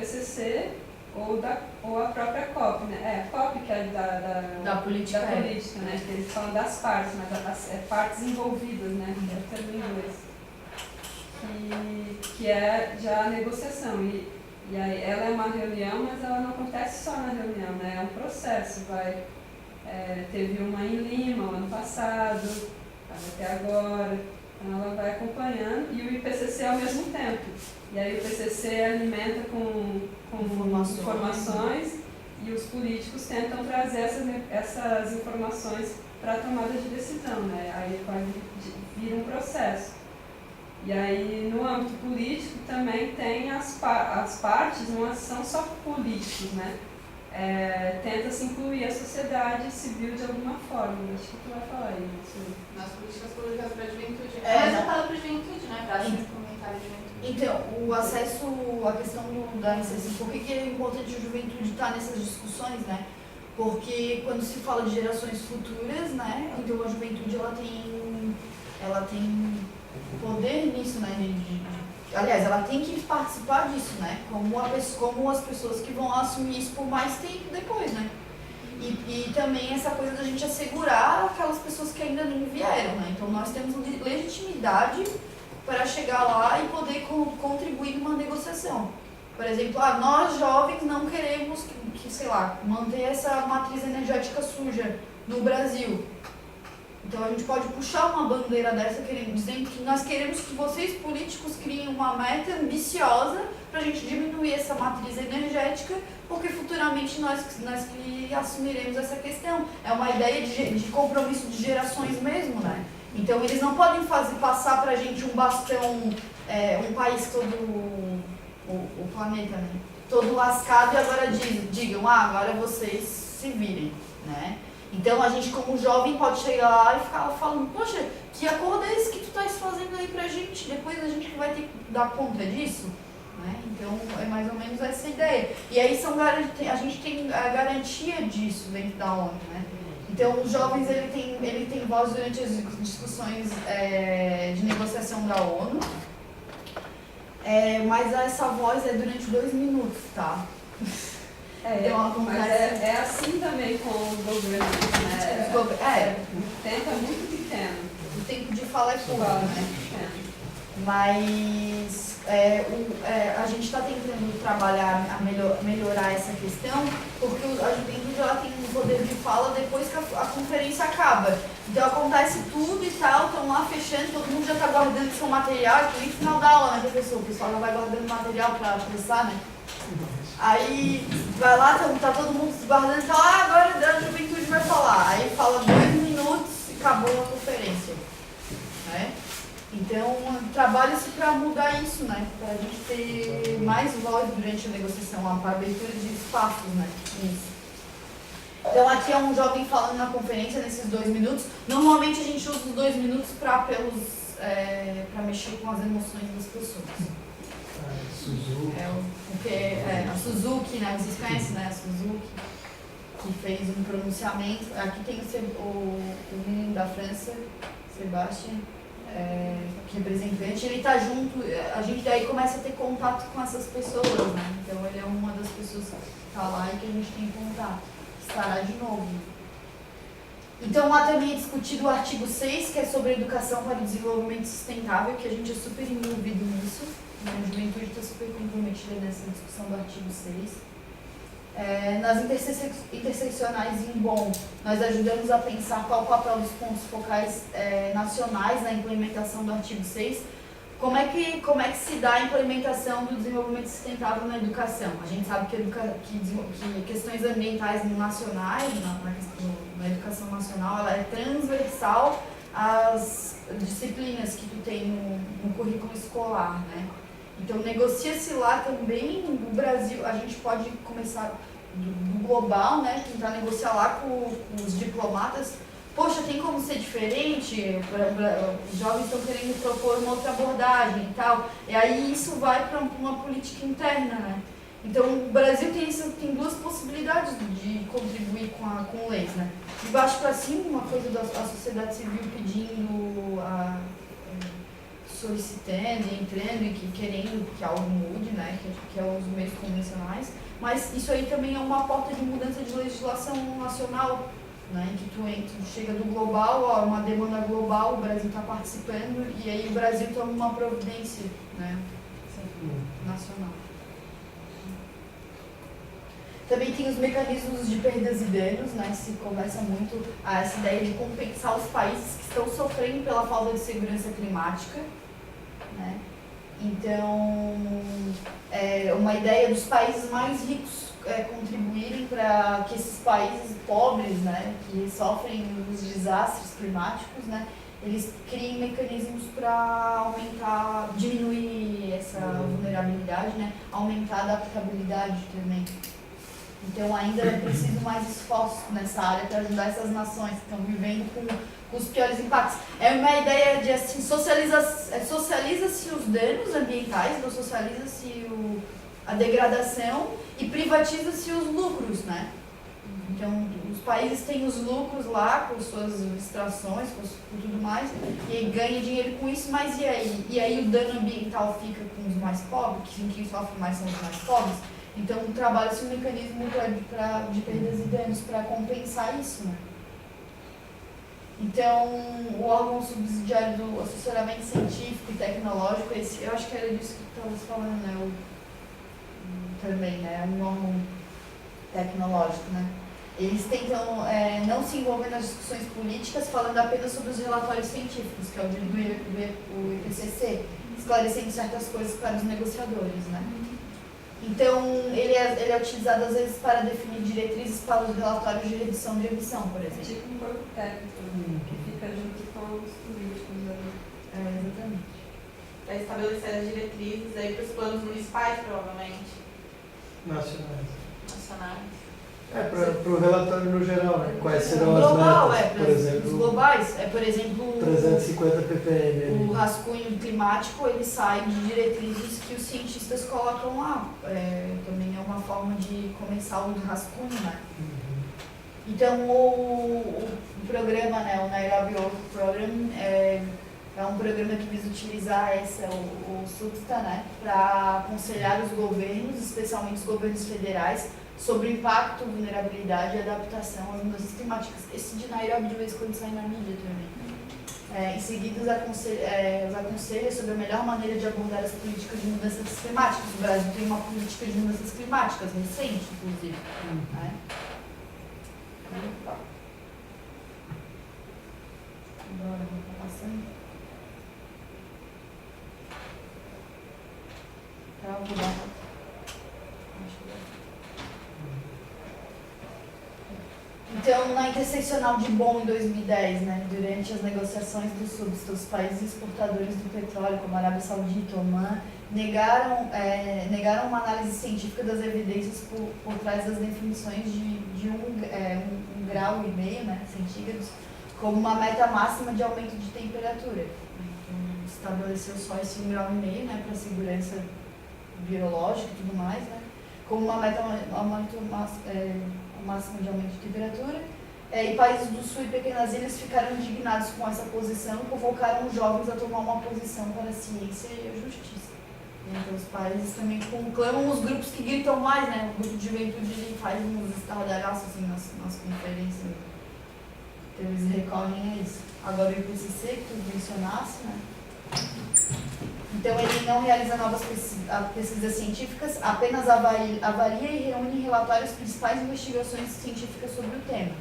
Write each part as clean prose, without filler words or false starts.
IPCC ou a própria COP, né? A COP que é da política, né? Que eles falam das partes, mas partes envolvidas, né? É o termo em inglês. Que é já a negociação. E aí ela é uma reunião, mas ela não acontece só na reunião, né? É um processo. Teve uma em Lima o ano passado, até agora. Então ela vai acompanhando e o IPCC ao mesmo tempo. E aí o IPCC alimenta com informações e os políticos tentam trazer essas informações para a tomada de decisão, né? Aí vira um processo. E aí no âmbito político também tem as partes, não são só políticos, né? Tenta-se incluir a sociedade civil de alguma forma. Acho que tu vai falar aí. Nas políticas públicas para a juventude. Mas eu falo para a juventude, né? Para achar comentário de juventude. Então, o acesso à questão da inserção, por que é importante a juventude estar nessas discussões, né? Porque quando se fala de gerações futuras, né? Então a juventude ela tem poder nisso, né? Aliás, ela tem que participar disso, né? Como as pessoas que vão assumir isso por mais tempo depois, né? E também essa coisa da gente assegurar aquelas pessoas que ainda nem vieram, né? Então nós temos legitimidade para chegar lá e poder contribuir numa negociação. Por exemplo, nós jovens não queremos manter essa matriz energética suja no Brasil. Então a gente pode puxar uma bandeira dessa dizendo que nós queremos que vocês políticos criem uma meta ambiciosa para a gente diminuir essa matriz energética, porque futuramente nós que assumiremos essa questão. É uma ideia de compromisso de gerações mesmo, né? Então eles não podem passar para a gente um bastão, um país todo, o planeta, né? Todo lascado e agora digam, agora vocês se virem, né? Então a gente como jovem pode chegar lá e ficar falando, poxa, que acordo é esse que tu estás fazendo aí pra gente? Depois a gente que vai ter que dar conta disso, né? Então é mais ou menos essa ideia. E aí a gente tem a garantia disso dentro da ONU, né? Então os jovens ele tem voz durante as discussões de negociação da ONU, mas essa voz é durante 2 minutos, tá? Mas é assim também com o governo, né? O tempo é muito pequeno. O tempo de fala é pouco, né? Mas a gente está tentando trabalhar, melhorar essa questão, porque a juventude ela tem um poder de fala depois que a conferência acaba. Então acontece tudo e tal, estão lá fechando, todo mundo já está guardando seu material, que no final da aula, né, professor? O pessoal já vai guardando material para apressar, né? Aí vai lá, tá todo mundo se guardando e fala, agora a juventude vai falar. Aí fala 2 minutos e acabou a conferência, né? Então, trabalha-se para mudar isso, né? Para a gente ter mais voz durante a negociação, a abertura de espaços, né? Isso. Então, aqui é um jovem falando na conferência nesses 2 minutos. Normalmente a gente usa os 2 minutos para mexer com as emoções das pessoas. Suzuki. A Suzuki, né? Vocês conhecem, né? A Suzuki, que fez um pronunciamento. Aqui tem o menino da França, Sebastian, representante. Ele está junto, a gente daí começa a ter contato com essas pessoas, né? Então ele é uma das pessoas que está lá e que a gente tem contato. Estará de novo. Então lá também é discutido o artigo 6, que é sobre educação para o desenvolvimento sustentável, que a gente é super envolvido nisso. A juventude está super comprometida nessa discussão do artigo 6. Nas interseccionais em BOM, nós ajudamos a pensar qual o papel dos pontos focais nacionais na implementação do artigo 6. Como é que se dá a implementação do desenvolvimento sustentável na educação? A gente sabe que questões ambientais nacionais, na educação nacional, ela é transversal às disciplinas que tu tem no currículo escolar, né? Então, negocia-se lá também, no Brasil, a gente pode começar do global, né, tentar negociar lá com os diplomatas. Poxa, tem como ser diferente? Os jovens estão querendo propor uma outra abordagem e tal. E aí isso vai para uma política interna, né? Então, o Brasil tem 2 possibilidades de contribuir com leis, né? De baixo para cima, uma coisa da sociedade civil pedindo solicitando e entrando e querendo que algo mude, né, que é os meios convencionais, mas isso aí também é uma porta de mudança de legislação nacional, né, que tu chega do global, ó, uma demanda global, o Brasil está participando e aí o Brasil toma uma providência, né, nacional. Também tem os mecanismos de perdas e danos, né? Se conversa muito essa ideia de compensar os países que estão sofrendo pela falta de segurança climática, né? Então, é uma ideia dos países mais ricos contribuírem para que esses países pobres, né, que sofrem os desastres climáticos, né, eles criem mecanismos para diminuir essa vulnerabilidade, né, aumentar a adaptabilidade também. Então ainda é preciso mais esforços nessa área para ajudar essas nações que estão vivendo com os piores impactos. É uma ideia de assim, socializa-se os danos ambientais, então socializa-se a degradação e privatiza-se os lucros, né? Então os países têm os lucros lá com suas extrações, com tudo mais, e aí ganha dinheiro com isso, mas e aí? E aí o dano ambiental fica com os mais pobres, que quem sofre mais são os mais pobres. Então, trabalha-se um mecanismo de perdas e danos para compensar isso, né? Então, o órgão subsidiário do assessoramento científico e tecnológico, eu acho que era disso que tu estavas falando, né? Também, né? Um órgão tecnológico, né? Eles tentam não se envolver nas discussões políticas, falando apenas sobre os relatórios científicos, que é o do IPCC, esclarecendo certas coisas para os negociadores, né? Então, ele é utilizado às vezes para definir diretrizes para os relatórios de redução de emissão, por exemplo. É tipo um corpo técnico, que fica junto com os políticos ali. Exatamente. Para estabelecer as diretrizes aí para os planos municipais, provavelmente. Nacionais. Nacionais. Para o relatório no geral, né? Quais serão as Global, metas, por exemplo, os globais, por exemplo, 350 ppm. o rascunho climático, ele sai de diretrizes que os cientistas colocam lá. Também é uma forma de começar o rascunho, né? Então, o programa, né, o Nairobi Earth Program, é um programa que visa utilizar o SUBSTA, né, para aconselhar os governos, especialmente os governos federais, sobre o impacto, vulnerabilidade e adaptação às mudanças climáticas. Esse de Nairobi de vez em quando sai na mídia também. Em seguida, os aconselha sobre a melhor maneira de abordar as políticas de mudanças climáticas. O Brasil tem uma política de mudanças climáticas recente, inclusive. Né? Agora, vou passando. Tá, vou dar. Então, na Interseccional de Bonn, em 2010, né, durante as negociações do SUBSTA, os países exportadores do petróleo, como a Arábia Saudita e Omã, negaram uma análise científica das evidências por trás das definições de 1,5 grau, né, centígrados, como uma meta máxima de aumento de temperatura. Então, estabeleceu só esse 1,5 grau, né, para segurança biológica e tudo mais, né, como uma meta máxima de aumento de temperatura, e países do sul e pequenas ilhas ficaram indignados com essa posição e convocaram os jovens a tomar uma posição para a ciência e a justiça. Então os países também conclamam os grupos que gritam mais, né? O grupo de juventude faz uns estardalhaços assim, nas conferências, então eles recorrem a isso. Agora o IPCC, que tu mencionasse, né? Então, ele não realiza novas pesquisas científicas, apenas avalia e reúne em relatório as principais investigações científicas sobre o tema.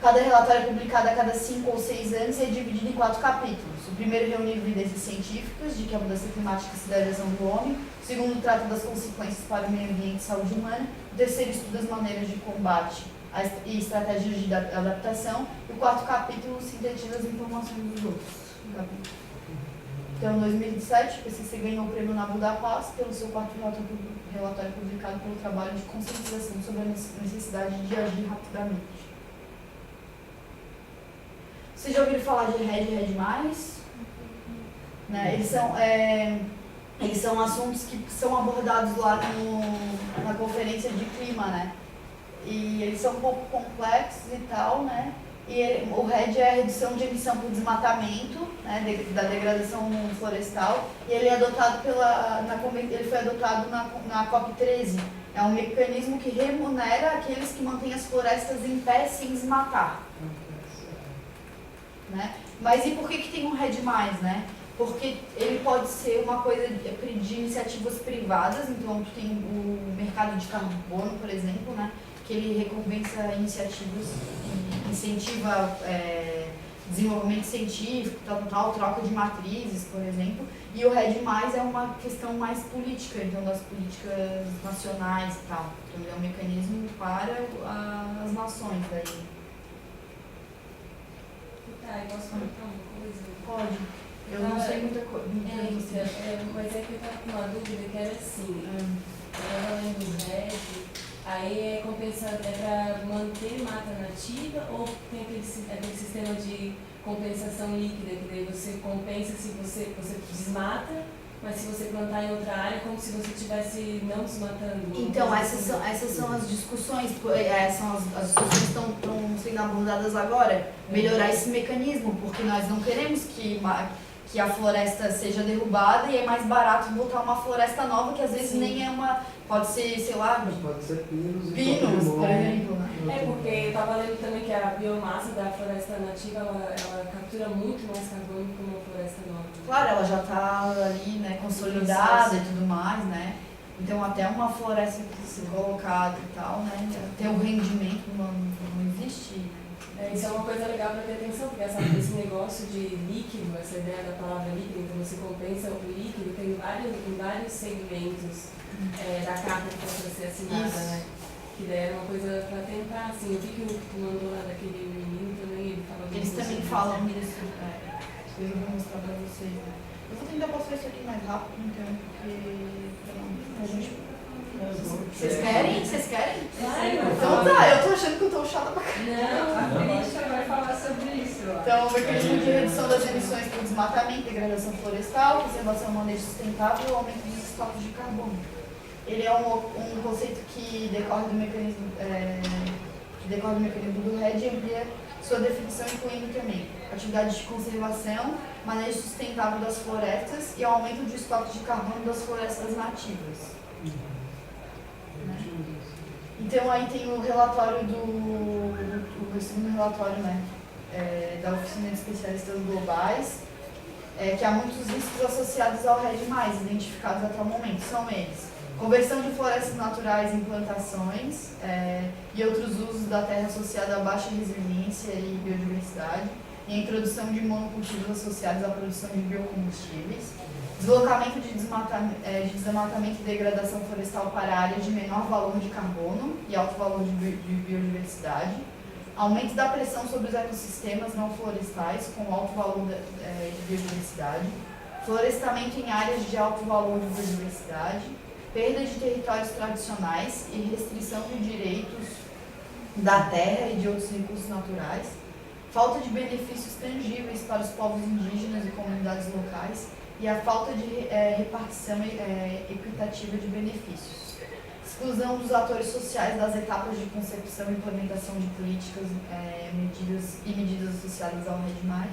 Cada relatório é publicado a cada 5 ou 6 anos e é dividido em 4 capítulos. O primeiro reúne evidências científicas de que a mudança climática se deve à ação do homem. O segundo trata das consequências para o meio ambiente e saúde humana. O terceiro estuda as maneiras de combate e estratégias de adaptação. E o quarto capítulo sintetiza as informações dos outros capítulos. Então, em 2017, o PCC ganhou o Prêmio Nobel da Paz pelo seu quarto relatório publicado pelo trabalho de conscientização sobre a necessidade de agir rapidamente. Vocês já ouviram falar de RED e RED+? Né? Eles são assuntos que são abordados lá na conferência de clima, né? E eles são um pouco complexos e tal, né? E o RED é a redução de emissão por desmatamento, né, da degradação florestal, e ele, ele foi adotado na COP13. É um mecanismo que remunera aqueles que mantêm as florestas em pé sem desmatar. Né? Mas e por que tem um RED+, né? Porque ele pode ser uma coisa de iniciativas privadas, então tu tem o mercado de carbono, por exemplo, né? Que ele recompensa iniciativas, incentiva desenvolvimento científico, troca de matrizes, por exemplo. E o RED+, é uma questão mais política, então das políticas nacionais e tal. Então ele é um mecanismo para as nações daí. Tá, eu posso comentar uma coisa? Pode. Eu não sei muita coisa. Mas é que eu estava com uma dúvida que era assim, eu estava lendo o RED, aí é compensado, é para manter mata nativa ou tem aquele sistema de compensação líquida, que daí você compensa se você desmata, mas se você plantar em outra área, como se você estivesse não desmatando. Então, essas são as discussões, são as discussões que estão sendo abordadas agora. Melhorar esse mecanismo, porque nós não queremos que a floresta seja derrubada e é mais barato botar uma floresta nova, que às vezes nem é uma... Pode ser, sei lá... Pode ser pinos, por exemplo. Né? É, porque eu estava lendo também que a biomassa da floresta nativa, ela captura muito mais carbono que uma floresta nova. Claro, ela já está ali, né, consolidada e tudo mais, né? Então até uma floresta que se colocada e tal, né? Ter um rendimento não existe. Isso é uma coisa legal para ter atenção, porque esse negócio de líquido, essa ideia da palavra líquido, então você compensa o líquido, tem vários segmentos da carta que pode ser assinada, né? Que daí era uma coisa para tentar, assim, eu vi que o mandou lá daquele menino também, ele fala... Eles também falam disso, eu vou mostrar para vocês, né? Eu vou tentar postar isso aqui mais rápido, então, porque a gente... Vocês querem? Então tá, eu tô achando que eu tô chata pra caramba. Não, a Crítica vai falar sobre isso. Então, o mecanismo de redução das emissões por desmatamento, degradação florestal, conservação e manejo sustentável e aumento dos estoques de carbono. Ele é um conceito que decorre do mecanismo do RED e amplia sua definição, incluindo também atividades de conservação, manejo sustentável das florestas e aumento de estoque de carbono das florestas nativas. Então aí tem o relatório o segundo relatório, né, da Oficina de Especialistas Globais, que há muitos riscos associados ao RED+, identificados até o momento. São eles: conversão de florestas naturais em plantações e outros usos da terra associados a baixa resiliência e biodiversidade, e a introdução de monocultivos associados à produção de biocombustíveis, deslocamento de desmatamento e degradação florestal para áreas de menor valor de carbono e alto valor de biodiversidade, aumento da pressão sobre os ecossistemas não florestais com alto valor de biodiversidade, florestamento em áreas de alto valor de biodiversidade, perda de territórios tradicionais e restrição de direitos da terra e de outros recursos naturais, falta de benefícios tangíveis para os povos indígenas e comunidades locais, e a falta de repartição equitativa de benefícios. Exclusão dos atores sociais das etapas de concepção e implementação de políticas medidas associadas ao RED+,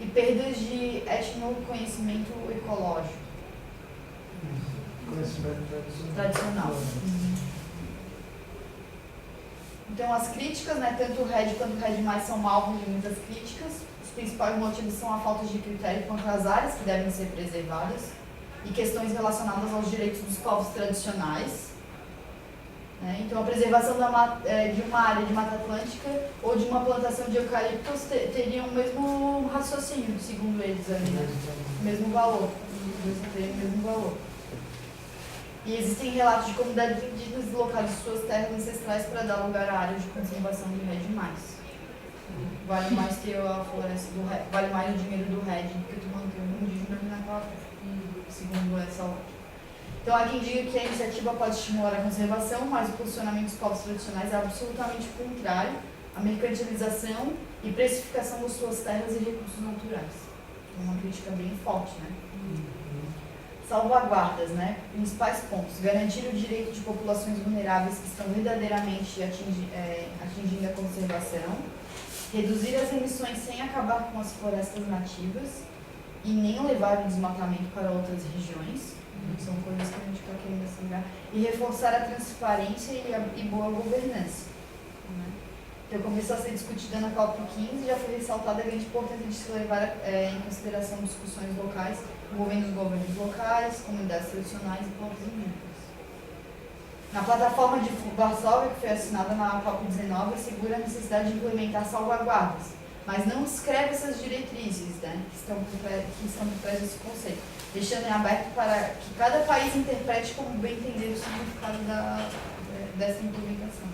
e perdas de etnoconhecimento ecológico. Conhecimento Tradicional. Então as críticas, né, tanto o RED quanto o RED+, são alvo de muitas críticas. Os principais motivos são a falta de critério quanto às áreas que devem ser preservadas e questões relacionadas aos direitos dos povos tradicionais. Né? Então, a preservação de uma área de Mata Atlântica ou de uma plantação de eucaliptos teria o mesmo raciocínio, segundo eles, ali, né? O mesmo valor. E existem relatos de comunidades indígenas deslocadas de suas terras ancestrais para dar lugar a áreas de conservação de RED+. Vale mais ter a floresta do RED, vale mais o dinheiro do RED do que tu manter o indígena naquela terra, segundo essa outra. Então há quem diga que a iniciativa pode estimular a conservação, mas o posicionamento dos povos tradicionais é absolutamente contrário à mercantilização e precificação das suas terras e recursos naturais. É uma crítica bem forte, né? Salvaguardas, né? Principais pontos: garantir o direito de populações vulneráveis que estão verdadeiramente atingindo a conservação, reduzir as emissões sem acabar com as florestas nativas e nem levar o desmatamento para outras regiões, são coisas que a gente está querendo acelerar, e reforçar a transparência e boa governança. Né? Então, começou a ser discutida na COP15 e já foi ressaltada a grande importância de se levar em consideração discussões locais envolvendo os governos locais, comunidades tradicionais e povos indígenas. Na plataforma de Varsóvia, que foi assinada na COP19, assegura a necessidade de implementar salvaguardas, mas não descreve essas diretrizes, né, que estão por trás desse conceito, deixando em aberto para que cada país interprete como bem entender o significado dessa implementação.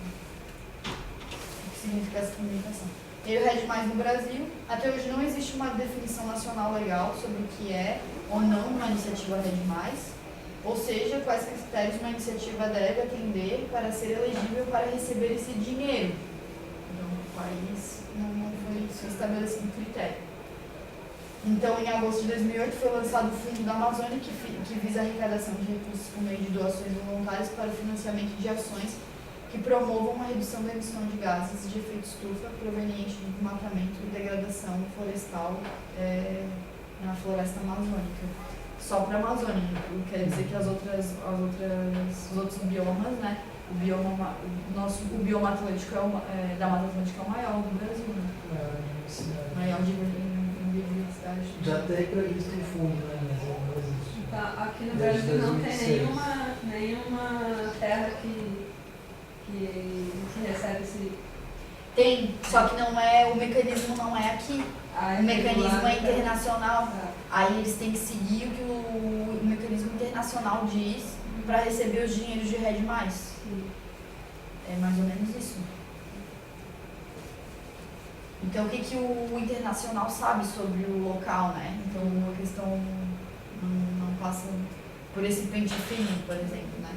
O que significa essa implementação? E o RED+, no Brasil, até hoje não existe uma definição nacional legal sobre o que é ou não uma iniciativa RED+, ou seja, quais critérios uma iniciativa deve atender para ser elegível para receber esse dinheiro. Então, o país não foi estabelecido critério. Então, em agosto de 2008, foi lançado o Fundo da Amazônia, que visa a arrecadação de recursos por meio de doações voluntárias para o financiamento de ações que promovam a redução da emissão de gases de efeito estufa proveniente do desmatamento e degradação florestal na floresta amazônica. Só para a Amazônia, quer dizer que os outros biomas, né? O bioma atlântico da Mata Atlântica é o maior do Brasil, né? Maior de biodiversidade. Já tem previsto o fundo, né? Mas existe. Então, aqui no Brasil não tem nenhuma terra que recebe esse... Tem, só que o mecanismo não é aqui. O mecanismo é internacional. Aí eles têm que seguir o que o mecanismo internacional diz para receber os dinheiros de RED+. É mais ou menos isso. Então, o que o internacional sabe sobre o local, né? Então, a questão não passa por esse pente fino, por exemplo, né?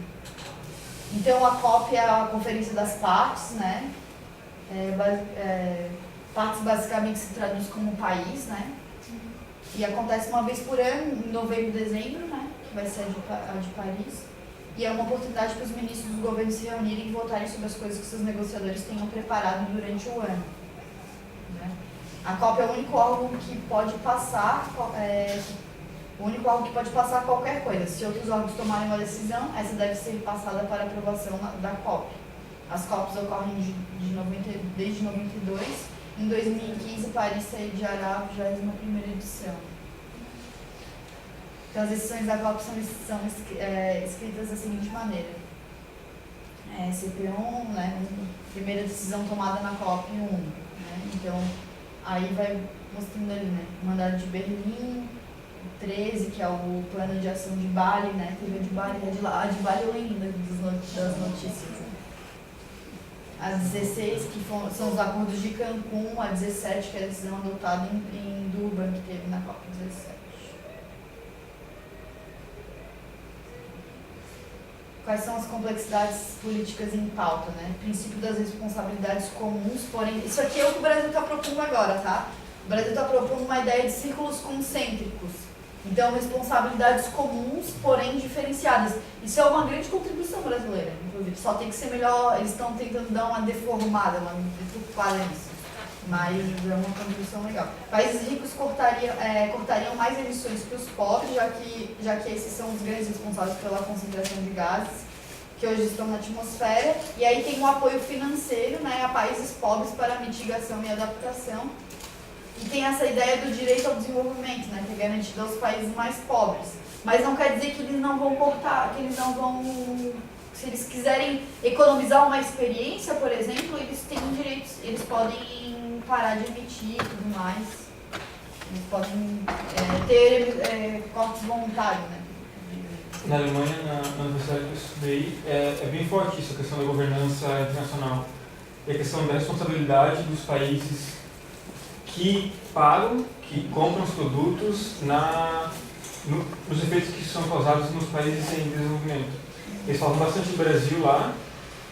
Então, a COP é a Conferência das Partes, né? Partes basicamente se traduz como país, né? E acontece uma vez por ano, em novembro e dezembro, né? Que vai ser a de Paris. E é uma oportunidade para os ministros dos governos se reunirem e votarem sobre as coisas que seus negociadores tenham preparado durante o ano. Né? A COP é o único órgão que pode passar qualquer coisa. Se outros órgãos tomarem uma decisão, essa deve ser passada para aprovação da COP. As COPs ocorrem desde 92. Em 2015, Paris sediará a 21ª edição. Então, as decisões da COP são escritas da seguinte maneira. CP1, né, primeira decisão tomada na COP 1. Né, então, aí vai mostrando ali, né, o Mandado de Berlim, 13, que é o Plano de Ação de Bali, né, teve a de Bali, a de Bali eu lembro das notícias. Né. As 16, que são os acordos de Cancún, a 17, que é a decisão adotada em Durban, que teve na COP17. Quais são as complexidades políticas em pauta, né? Princípio das responsabilidades comuns, porém... Isso aqui é o que o Brasil está propondo agora, tá? O Brasil está propondo uma ideia de círculos concêntricos. Então, responsabilidades comuns, porém diferenciadas. Isso é uma grande contribuição brasileira, inclusive. Só tem que ser melhor, eles estão tentando dar uma deformada, uma deturpada nisso. Mas é uma contribuição legal. Países ricos cortariam mais emissões que os pobres, já que esses são os grandes responsáveis pela concentração de gases que hoje estão na atmosfera. E aí tem um apoio financeiro, né, a países pobres para a mitigação e adaptação. E tem essa ideia do direito ao desenvolvimento, né, que é garantido aos países mais pobres. Mas não quer dizer que eles não vão cortar, que eles não vão... Se eles quiserem economizar uma experiência, por exemplo, eles têm direitos, eles podem parar de emitir e tudo mais. Eles podem ter cortes voluntários, né? Na Alemanha, na universidade que eu estudei, é bem forte isso, a questão da governança internacional. E a questão da responsabilidade dos países que pagam, que compram os produtos nos efeitos que são causados nos países em desenvolvimento. Eles falam bastante do Brasil lá,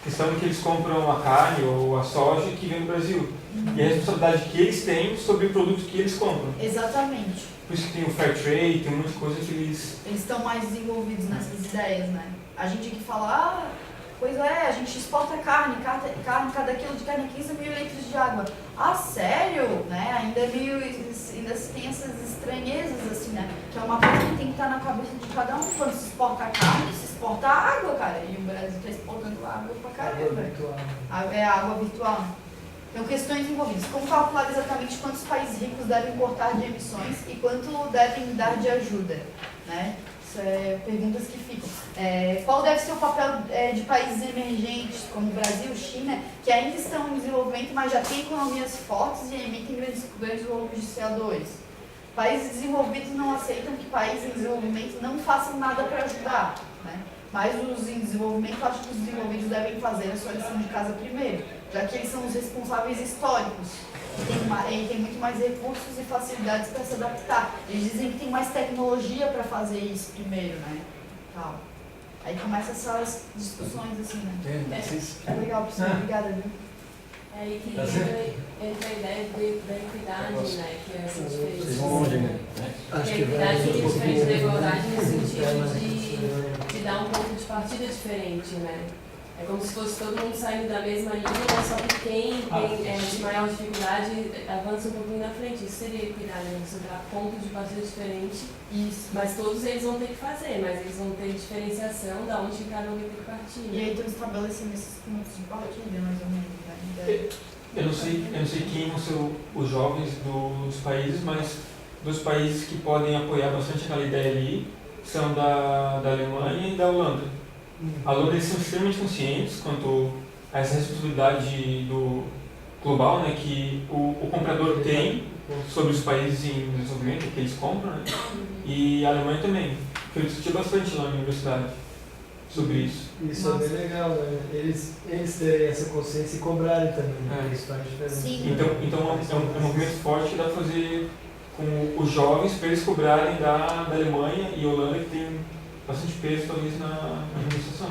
questão que eles compram a carne ou a soja que vem do Brasil. E a responsabilidade que eles têm sobre o produto que eles compram. Exatamente. Por isso que tem o fair trade, tem muita coisa que eles... Eles estão mais desenvolvidos nessas ideias, né? A gente aqui fala, Pois é, a gente exporta carne, cada quilo de carne é 15 mil litros de água. Ah, sério? Né? Ainda tem essas estranhezas, assim, né? Que é uma coisa que tem que estar na cabeça de cada um. Quando se exporta carne, se exporta água, cara. E o Brasil está exportando água pra caramba. É água virtual. Então, questões envolvidas. Como calcular exatamente quantos países ricos devem cortar de emissões e quanto devem dar de ajuda, né? Isso é perguntas que ficam. Qual deve ser o papel de países emergentes, como Brasil, China, que ainda estão em desenvolvimento, mas já têm economias fortes e emitem grandes volumes de CO2? Países desenvolvidos não aceitam que países em desenvolvimento não façam nada para ajudar, né? Mas os em desenvolvimento acham que os desenvolvidos devem fazer a sua lição de casa primeiro, já que eles são os responsáveis históricos. E tem muito mais recursos e facilidades para se adaptar. Eles dizem que tem mais tecnologia para fazer isso primeiro, né? Tal. Aí começam essas discussões assim, né? É legal, professor. Obrigada, viu? Aí que entra a ideia da equidade, né? Que é essa diferença. Acho A que equidade é diferente da igualdade no sentido de de dar um ponto de partida diferente, né? É como se fosse todo mundo saindo da mesma linha, mas só que quem tem de maior dificuldade avança um pouquinho na frente. Isso seria equidade, né? Você dar pontos de partida diferente. Isso. Mas todos eles vão ter que fazer, mas eles vão ter diferenciação da onde cada um vai ter que partir. E aí estão estabelecendo esses pontos de partida, mais ou menos, né? Eu não sei quem vão ser os jovens dos países, mas dos países que podem apoiar bastante aquela ideia ali são da Alemanha e da Holanda. A Holanda, eles são extremamente conscientes quanto a essa responsabilidade do global, né, que o comprador tem sobre os países em desenvolvimento que eles compram, né, e a Alemanha também, que eu discuti bastante lá na universidade sobre isso. Isso é bem legal, né? Eles terem essa consciência e cobrarem também, né? Isso faz diferença. Sim. Então é um movimento forte que dá para fazer com os jovens para eles cobrarem da Alemanha e Holanda, que tem bastante peso talvez na negociação.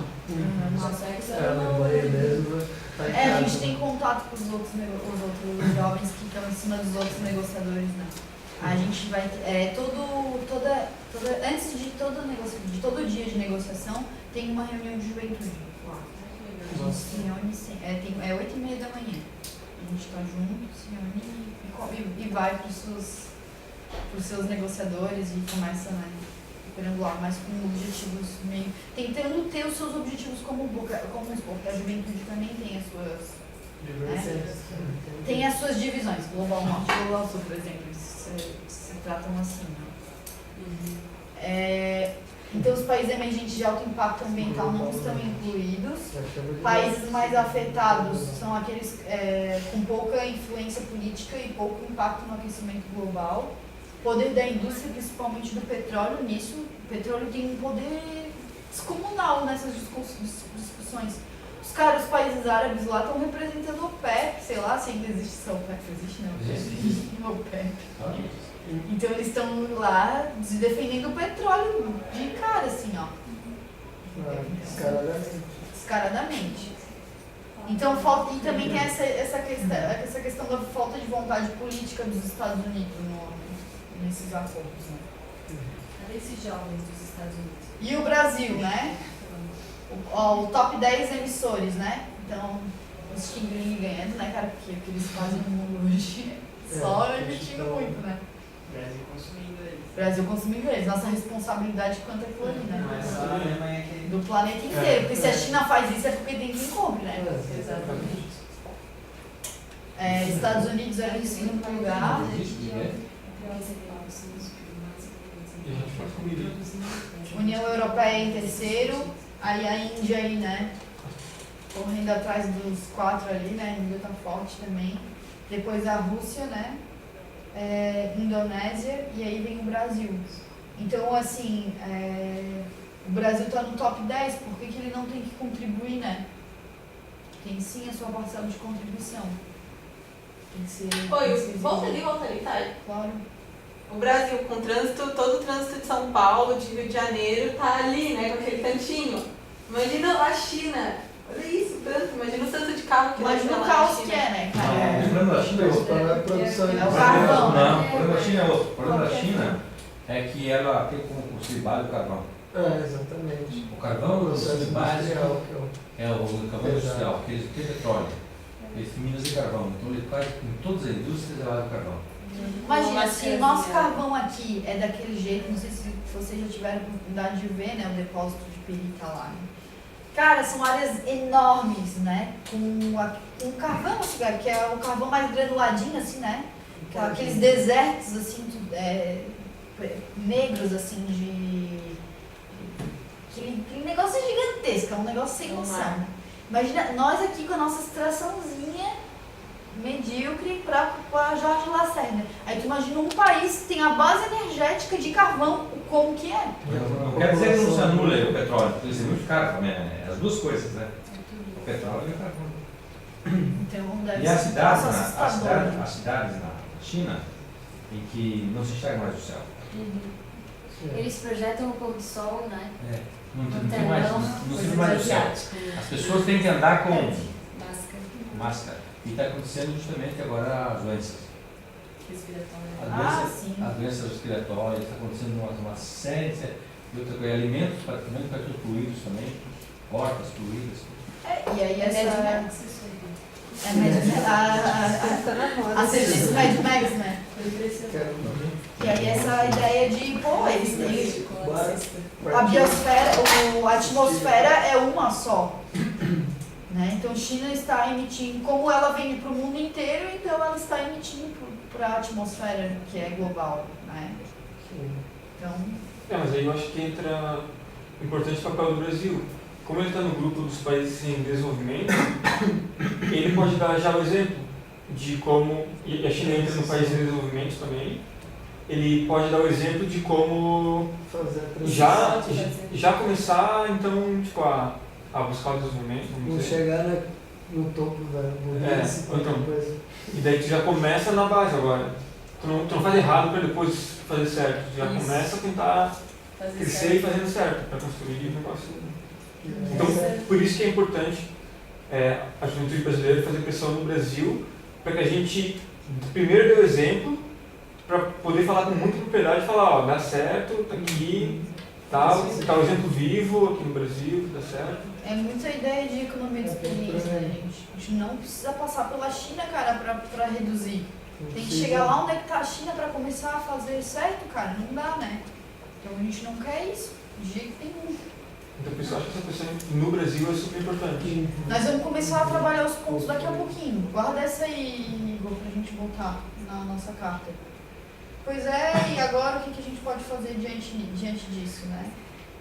Nossa, A Alemanha mesmo tá em A gente casa. tem contato com os outros jovens que estão em cima dos outros negociadores, né? A gente vai antes de todo dia de negociação tem uma reunião de juventude lá. A gente se reúne é 8h30 da manhã. A gente está junto, se reúne e vai para os seus negociadores e começa, né, perambular, mas com objetivos meio... tentando ter os seus objetivos comuns, porque a juventude também tem as suas... Né? Tem as suas divisões, Global Norte e Global Sul, por exemplo, eles se tratam assim, né? Então os países emergentes de alto impacto ambiental não estão incluídos. Países mais afetados são aqueles com pouca influência política e pouco impacto no aquecimento global. Poder da indústria, principalmente do petróleo, nisso. O petróleo tem um poder descomunal nessas discussões. Os países árabes lá estão representando o OPEP, sei lá se ainda existe essa OPEP, existe não? Existe o OPEP. Então eles estão lá defendendo o petróleo de cara, assim, ó. Descaradamente. Então, e também tem essa questão da falta de vontade política dos Estados Unidos nesses acordos, né? Cadê esses jovens dos Estados Unidos? E o Brasil, né? O top 10 emissores, né? Então, os tingling ganhando, né, cara? Porque o que eles fazem no mundo hoje é só emitindo muito, né? Brasil consumindo eles. Brasil consumindo eles. Nossa responsabilidade quanto aquilo ali, né? Não é só a Alemanha que... Do planeta inteiro. Porque se a China faz isso é porque tem quem compre, né? Exatamente. Estados Unidos era em segundo lugar. União Europeia em terceiro. Aí a Índia aí, né? Correndo atrás dos 4 ali, né? A Índia tá forte também. Depois a Rússia, né? Indonésia e aí vem o Brasil. Então, assim, o Brasil está no top 10, por que ele não tem que contribuir, né? Tem sim a sua parcela de contribuição. Tem que ser... Volta ali, tá? Claro. O Brasil, com todo o trânsito de São Paulo, de Rio de Janeiro, tá ali, né, com aquele cantinho. Imagina a China. Olha isso, tanto. Imagina o tanto de carro que Imagina o caos que é, né, cara? O problema da China é outro. Para a produção de É o carvão, Não, né? o problema da China é outro. O problema da China é que ela tem como combustível base o carvão. Exatamente. O carvão é o Processo combustível básico, industrial, que é o carvão industrial, que é petróleo. Eles minas de carvão, então ele quase em todas as indústrias ela o carvão. Imagina, se o nosso carvão aqui é daquele jeito, não sei se vocês já tiveram a oportunidade de ver, né, o depósito de Pirita lá. Né? Cara, são áreas enormes, né, com carvão, assim, cara, que é o carvão mais granuladinho, assim, né, aqueles desertos, assim, negros, assim, aquele negócio gigantesco, é um negócio sem noção. Imagina, nós aqui com a nossa extraçãozinha medíocre para Jorge Lacerda. Aí tu imagina um país que tem a base energética de carvão, como que é? Não quer dizer que não se anule o petróleo, porque isso é muito caro também, né? As duas coisas, né? O petróleo e o carvão. Então deve E as ser cidades, assustador. as cidades na China, em que não se enxerga mais o céu. Eles projetam o pôr do sol, né? Não No tem mais, telão, não se vê mais o céu. As pessoas têm que andar com Máscara máscara. E está acontecendo justamente agora as doenças. respiratória. Sim. As doenças respiratórias, está acontecendo uma série de outras coisas. Alimentos praticamente para todos poluídos também, hortas poluídas. E aí Mad essa... Max, isso aí. Tá na moda. A serviço Mad Max, né? Foi impressionante. E aí essa ideia de, pô, eles têm... A Partiu- biosfera, a atmosfera é uma só. Né? Então China está emitindo, como ela vem para o mundo inteiro, então ela está emitindo para a atmosfera que é global. Né? Então, Mas aí eu acho que entra o importante papel do Brasil. Como ele está no grupo dos países em desenvolvimento, ele pode dar já o exemplo de como, e a China entra no país em desenvolvimento também, ele pode dar o exemplo de como fazer a transição. já começar, então, tipo, a buscar o desenvolvimento, Não vamos dizer. chegar no topo da burrice, então. depois. E daí tu já começa na base agora. Tu não faz errado para depois fazer certo. Tu já Isso. começa a tentar Fazer crescer e fazendo certo, para construir o negócio. Então, Essa- por isso que é importante a juventude brasileira fazer pressão no Brasil, para que a gente primeiro dê o exemplo, para poder falar com muita propriedade e falar, ó, dá certo, tá aqui, tá o exemplo vivo aqui no Brasil, dá certo. é muita ideia de economia de experiência, né, gente? A gente não precisa passar pela China, cara, para reduzir. Tem que chegar lá onde é que está a China para começar a fazer certo, cara. Não dá, né? Então a gente não quer isso, de jeito nenhum. Então, por isso eu acho que essa pressão no Brasil é super importante. Nós vamos começar a trabalhar os pontos daqui a pouquinho. Guarda essa aí, Igor, pra gente botar na nossa carta. Pois é, e agora o que a gente pode fazer diante disso, né?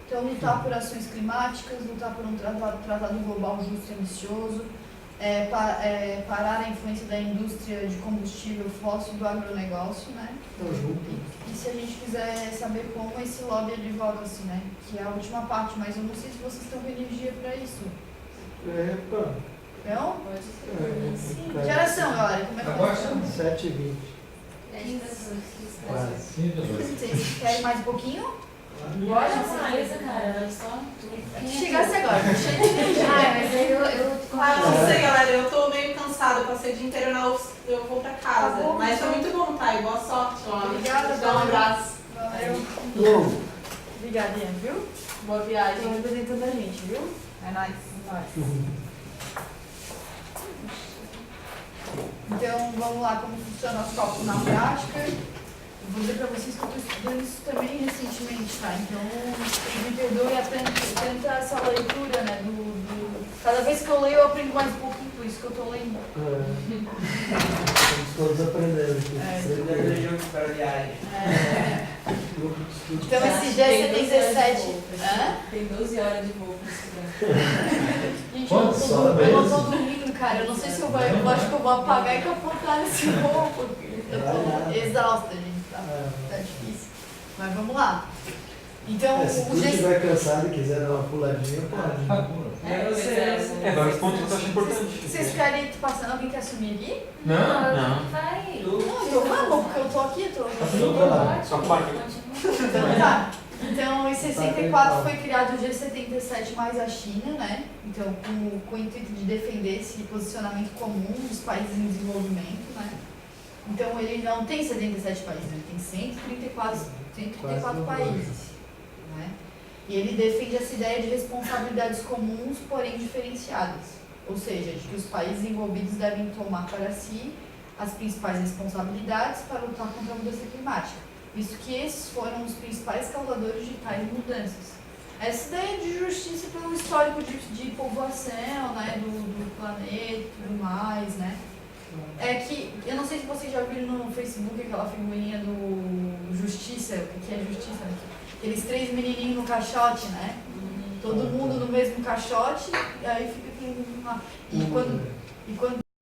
Então, lutar por ações climáticas, lutar por um tratado global justo e ambicioso, parar a influência da indústria de combustível fóssil do agronegócio, né? E se a gente quiser saber como esse lobby advoga-se, né? Que é a última parte, mas eu não sei se vocês estão com energia para isso. Epa. Então, Pode ser. sim. Que horas são, galera? Como é que Agora são? 7h20. 10 pessoas. Quase. Vocês querem mais um pouquinho? Bora, certeza, cara. Só Se chegasse agora, tá cheio de energia. Mas aí eu Não sei, galera, eu tô meio cansada, passei o dia inteiro na UFS, eu vou pra casa. Tá bom, Mas foi então. muito bom, Thay, boa sorte lá. Obrigada, Dá um abraço. Valeu. Longo. Obrigadinha, viu? Boa viagem. Estão representando a gente, viu? É nóis. Então, vamos lá, como funciona os copos na prática. Eu vou dizer pra vocês que eu tô estudando isso também recentemente, tá? Então, me perdoe tanta essa leitura, né? Cada vez que eu leio, eu aprendo mais um pouquinho, por isso que eu tô lendo. Estamos todos aprendendo aqui. Para viagem. Então, esse dia é 77. Hã? Tem 12 horas de voo pra estudar. Gente, Quantos eu só não tô dormindo, cara. Eu não sei se eu acho que eu vou apagar e capotar nesse voo, porque eu tô exausta, gente. Tá difícil. Mas vamos lá. Então, Se o tu GC... estiver cansado e quiser dar uma puladinha, pode. Agora esse ponto que eu acho importante. Vocês querem passando? Alguém quer assumir aqui? Não. Vai. Não, então vamos, porque eu tô aqui, tô. Só marca. Então tá. Então, em 64 foi criado o G77 mais a China, né? Então, com o intuito de defender esse posicionamento comum dos países em desenvolvimento, né? Então, ele não tem 77 países, ele tem 134 países, né? E ele defende essa ideia de responsabilidades comuns, porém diferenciadas. Ou seja, de que os países envolvidos devem tomar para si as principais responsabilidades para lutar contra a mudança climática, visto que esses foram os principais causadores de tais mudanças. Essa ideia de justiça pelo histórico de povoação, né, do planeta e tudo mais, né? É que, eu não sei se vocês já viram no Facebook aquela figurinha do Justiça, o que é Justiça, né? Aqueles 3 menininhos no caixote, né? Todo mundo no mesmo caixote, e aí fica aquele mundo lá. E quando